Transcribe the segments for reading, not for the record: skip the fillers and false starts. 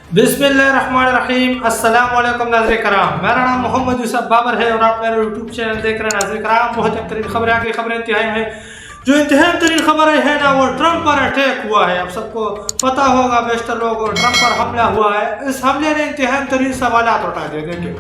बिस्मिल्लाहिर्रहमानिर्रहीम। अस्सलाम वालेकुम नाज़रीन कराम, मेरा नाम मोहम्मद यूसुफ बाबर है और आप मेरा यूट्यूब चैनल देख रहे हैं। नाज़रीन कराम, बहुत अहम तरीन खबरें आगे खबरें इंतहाई हैं। जो इंतहाई तरीन खबर है ना, वो ट्रंप पर अटैक हुआ है। आप सबको पता होगा, बेशतर लोग, ट्रंप पर हमला हुआ है। इस हमले ने इंतहाई तरीन सवाल उठा दिए। देखिए,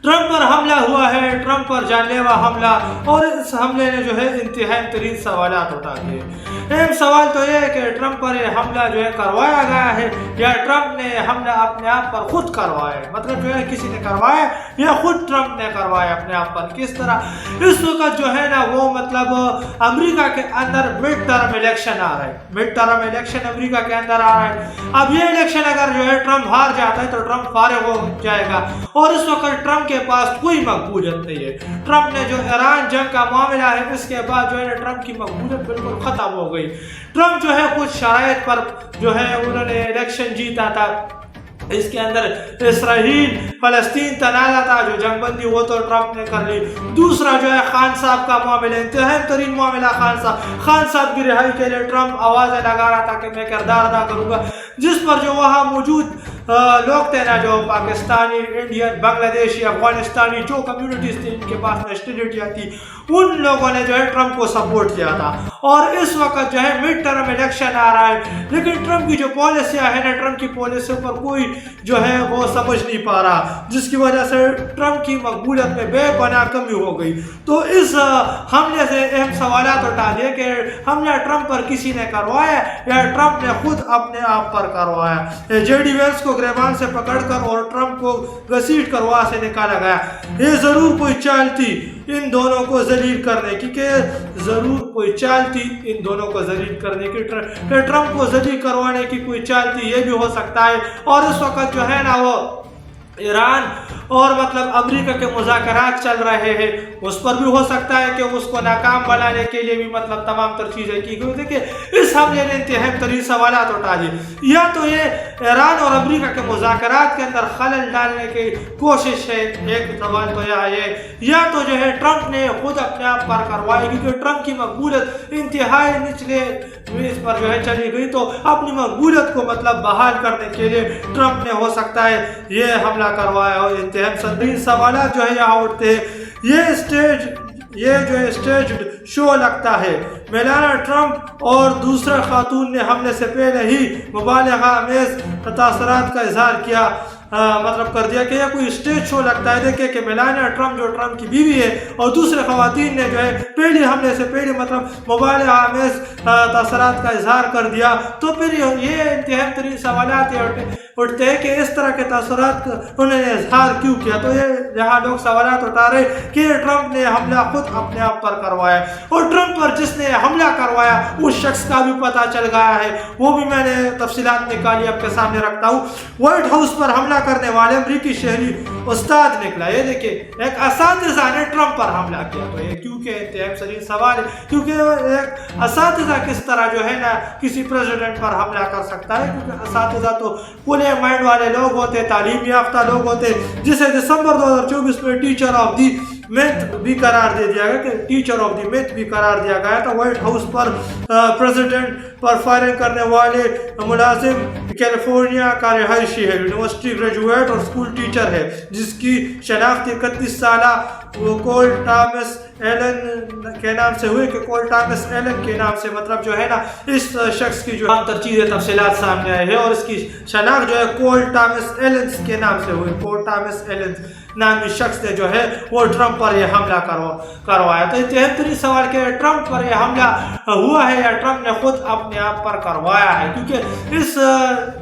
ट्रंप पर हमला हुआ है, ट्रंप पर जानलेवा हमला, और इस हमले ने जो है इंतहाई तरीन सवाल उठा दिए। एक सवाल तो यह है कि ट्रंप पर यह हमला जो है करवाया गया है या ट्रंप ने हमला अपने आप पर खुद करवाया है। मतलब जो है किसी ने करवाया या खुद ट्रंप ने करवाया अपने आप पर। किस तरह इस वक्त जो है ना, वो मतलब अमेरिका के अंदर मिड टर्म इलेक्शन आ रहा है। मिड टर्म इलेक्शन अमेरिका के अंदर आ रहा है। अब ये इलेक्शन अगर जो है ट्रंप हार जाता है तो ट्रंप फारिग हो जाएगा, और इस वक्त ट्रंप के पास कोई मकबूलियत नहीं है। ट्रंप ने जो ईरान जंग का मामला है, इसके बाद जो है ट्रंप की मकबूलियत बिल्कुल खत्म हो गई। ट्रंप जो है कुछ शराइत पर जो है उन्होंने इलेक्शन जीता था। इसके अंदर इसराइल फलस्तीन तनाज़ा था, जो जंगबंदी वो तो ट्रंप ने कर ली। दूसरा जो है खान साहब का मामला, इंतहाई तरीन मामला खान साहब की रिहाई के लिए ट्रंप आवाज़ें लगा रहा था कि मैं किरदार अदा करूँगा, जिस पर जो वहाँ मौजूद लोग थे ना, जो पाकिस्तानी, इंडियन, बांग्लादेशी, अफगानिस्तानी, जो कम्युनिटीज़ थी, इनके पास नेशनलिटी थी, उन लोगों ने जो है ट्रंप को सपोर्ट किया था। और इस वक्त जो है मिड टर्म इलेक्शन आ रहा है, लेकिन ट्रंप की जो पॉलिसियाँ है ना, ट्रंप की पॉलिसियों पर कोई जो है वो समझ नहीं पा रहा, जिसकी वजह से ट्रंप की मकबूलियत में बेपनाह कमी हो गई। तो इस हमले से अहम सवाल उठा दिए कि हमला ट्रंप पर किसी ने करवाया या ट्रंप ने खुद अपने आप पर करवाया। जेडी वेंस को गिरबान से पकड़कर और ट्रंप को घसीट कर वहां से निकाला गया। ये जरूर कोई चाल थी इन दोनों को जलील करने की, जरूर कोई चाल थी इन दोनों को जलील करने की, ट्रंप को जलील करवाने की कोई चाल थी, ये भी हो सकता है। और इस वक्त जो है ना, वो ईरान और मतलब अमेरिका के मुज़ाकरात चल रहे हैं, उस पर भी हो सकता है कि उसको नाकाम बनाने के लिए भी मतलब तमाम तर चीज़ें की गई। देखिए, इस हमले ने इंतहाई तरीन सवाल उठा दिए। या तो ये ईरान और अमेरिका के मुज़ाकरात के अंदर खलल डालने की कोशिश है, एक सवाल तो यह है, या तो जो है ट्रंप ने खुद अपने आप पर करवाई, क्योंकि ट्रंप की मकबूलियत इंतहाई निचले इस पर जो है चली गई। तो अपनी मकबूलियत को मतलब बहाल करने के लिए ट्रंप ने हो सकता है ये हमला करवाया हो। इंतहाई संगीन सवाल जो है यहाँ उठते हैं। ये जो स्टेज शो लगता है। मेलाना ट्रंप और दूसरा खातून ने हमले से पहले ही मुबालगा अमेज़ ततासरात का इजहार किया, मतलब कर दिया कि यह कोई स्टेज शो लगता है। देखिए कि मेलानिया ट्रंप जो ट्रंप की बीवी है और दूसरे खवातीन ने जो है पहले हमले से पहले मतलब मुबालगा अमेज़ ततासरात का इजहार कर दिया। तो फिर ये इंतहाई तरीन सवाल उठते हैं कि इस तरह के तसरात उन्होंने इजहार क्यों किया। तो ये यहाँ लोग सवाल उठा रहे कि ट्रंप ने हमला खुद अपने आप पर करवाया, और ट्रंप पर जिसने हमला करवाया उस शख्स का भी पता चल गया है, वो भी मैंने तफसीलात निकाली आपके सामने रखता हूँ। व्हाइट हाउस पर हमला करने वाले अमरीकी शहरी उस्ताद निकला। ये देखिए, एक असातिज़ा ने ट्रंप पर हमला किया। तो ये क्योंकि इंतहाई तरीन सवाल है, क्योंकि एक असातिज़ा किस तरह जो है ना किसी प्रेसिडेंट पर हमला कर सकता है, क्योंकि असातिज़ा तो खुले माइंड वाले लोग होते, तालीम याफ्ता लोग होते, जिसे दिसंबर 2024 में टीचर ऑफ दी मंथ भी करार दे दिया गया, कि टीचर ऑफ दी मंथ भी करार दिया गया था। व्हाइट हाउस पर प्रेसिडेंट पर फायरिंग करने वाले मुलाजिम कैलिफोर्निया का रिहायशी है, यूनिवर्सिटी ग्रेजुएट और स्कूल टीचर है, जिसकी शनाख्त 31 साला कोल टॉमस एलन के नाम से हुई, कि कोल टॉमस एलन के नाम से मतलब जो है ना इस शख्स की जो अंतर चीज़ें तफसीलात सामने आए हैं, और इसकी शनाख्त जो है कोल टॉमस एलन के नाम से हुई। कोल टॉमस एलन नामी शख्स ने जो है वो ट्रंप पर यह हमला करवाया। तो इंतहाई तरीन सवाल के ट्रंप पर यह हमला हुआ है या ट्रंप ने खुद अपने आप पर करवाया है, क्योंकि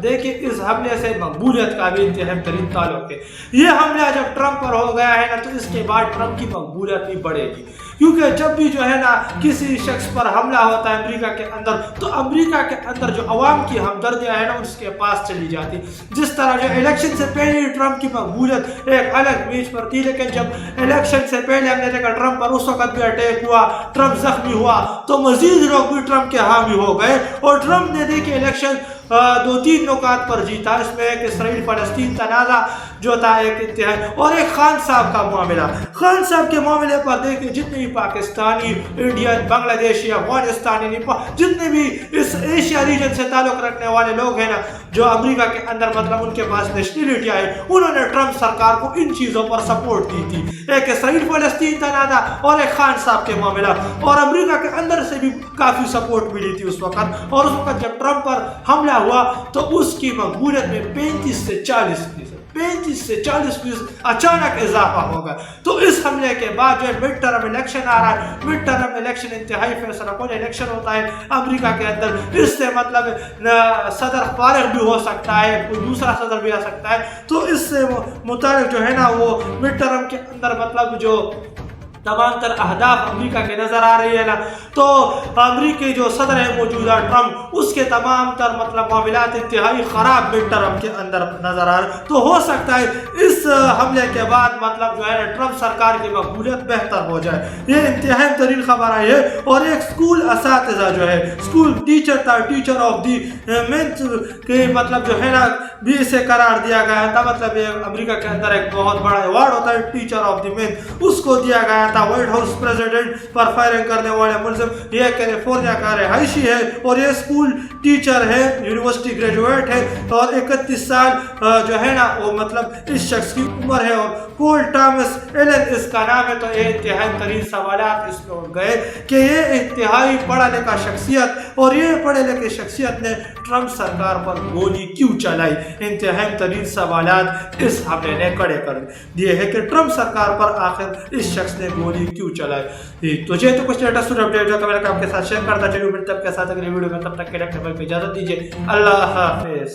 देखिए इस हमले से मकबूलियत का भी इंतहाई तरीन ताल्लुक है। ये हमला जब ट्रंप पर हो गया है ना, तो इसके बाद ट्रंप की मकबूलियत भी बढ़ेगी, क्योंकि जब भी जो है ना किसी शख्स पर हमला होता है अमेरिका के अंदर, तो अमेरिका के अंदर जो अवाम की हमदर्दियाँ है ना उसके पास चली जाती। जिस तरह जो इलेक्शन से पहले ट्रंप की मकबूलियत एक अलग बीच पर थी, लेकिन जब इलेक्शन से पहले हमने देखा ट्रंप पर उस वक्त भी अटैक हुआ, ट्रंप जख्मी हुआ, तो मजीद लोग भी ट्रंप के हामी हो गए, और ट्रंप ने देखिए इलेक्शन 2-3 नुकात पर जीता। इसमें एक इसराइल फलस्तीन तनाज़ा جو تھا ایک انتہائی. اور ایک خان صاحب کا معاملہ, خان صاحب کے معاملے پر دیکھیں جتنے بھی پاکستانی, انڈین, بنگلہ دیشی, افغانستانی, جتنے بھی اس ایشیا ریجن سے تعلق رکھنے والے لوگ ہیں نا, جو امریکہ کے اندر مطلب ان کے پاس نیشنلٹی آئے, انہوں نے ٹرمپ سرکار کو ان چیزوں پر سپورٹ دی تھی. ایک اسرائیل فلسطین تنازع اور ایک خان صاحب کے معاملہ, اور امریکہ کے اندر سے بھی کافی سپورٹ ملی تھی اس وقت. اور اس وقت جب ٹرمپ پر حملہ ہوا تو اس کی مقبولیت میں 35 سے 40% اچانک اضافہ ہوگا. تو اس حملے کے بعد جو ہے مڈ ٹرم الیکشن آ رہا ہے, مڈ ٹرم الیکشن انتہائی فیصلہ کن الیکشن ہوتا ہے امریکہ کے اندر. اس سے مطلب صدر فارغ بھی ہو سکتا ہے, کوئی دوسرا صدر بھی آ سکتا ہے. تو اس سے متعلق جو ہے نا وہ مڈ ٹرم کے اندر مطلب جو تمام تر اہداف امریکہ کے نظر آ رہی ہے نا, تو امریکی جو صدر ہے موجودہ ٹرمپ, اس کے تمام تر مطلب معاملات انتہائی خراب مڈ ٹرم کے اندر نظر آ رہے. تو ہو سکتا ہے اس حملے کے بعد مطلب جو ہے ٹرمپ سرکار کی مقبولیت بہتر ہو جائے. یہ انتہائی ترین خبر آئی ہے. اور ایک اسکول اساتذہ جو ہے, اسکول ٹیچر تھا, ٹیچر آف دی منتھ کے مطلب جو ہے نا بھی اسے قرار دیا گیا تھا. مطلب یہ امریکہ کے اندر ایک بہت بڑا ایوارڈ ہوتا ہے ٹیچر آف دی منتھ, اس کو دیا گیا تھا وائٹ ہاؤس پریزیڈنٹ پر فائرنگ کرنے والے ملزم. یہ کیلیفورنیا کا رہائشی ہے اور یہ اسکول ٹیچر ہے, یونیورسٹی گریجویٹ ہے, اور 31 سال جو ہے نا وہ مطلب اس شخص کی عمر ہے, اور پول ٹامس ایلن اس کا نام ہے. تو یہ انتہائی ترین سوالات اس میں اٹھ گئے کہ یہ انتہائی پڑھا لکھا شخصیت اور یہ پڑھے لکھے شخصیت نے ٹرمپ سرکار پر گولی کیوں چلائی. انتہائی ترین سوالات اس حملے نے کھڑے کر دیے ہیں کہ ٹرمپ سرکار پر آخر اس شخص نے گولی کیوں چلائی. تو یہ تو کچھ لیٹسٹ اپڈیٹ جو کہ میں آپ کے ساتھ شیئر کرتا چلوں. ملتے ہیں آپ کے ساتھ اگلی ویڈیو میں, تب تک کے لیے اپنے بھائی کو اجازت دیجیے. اللہ حافظ.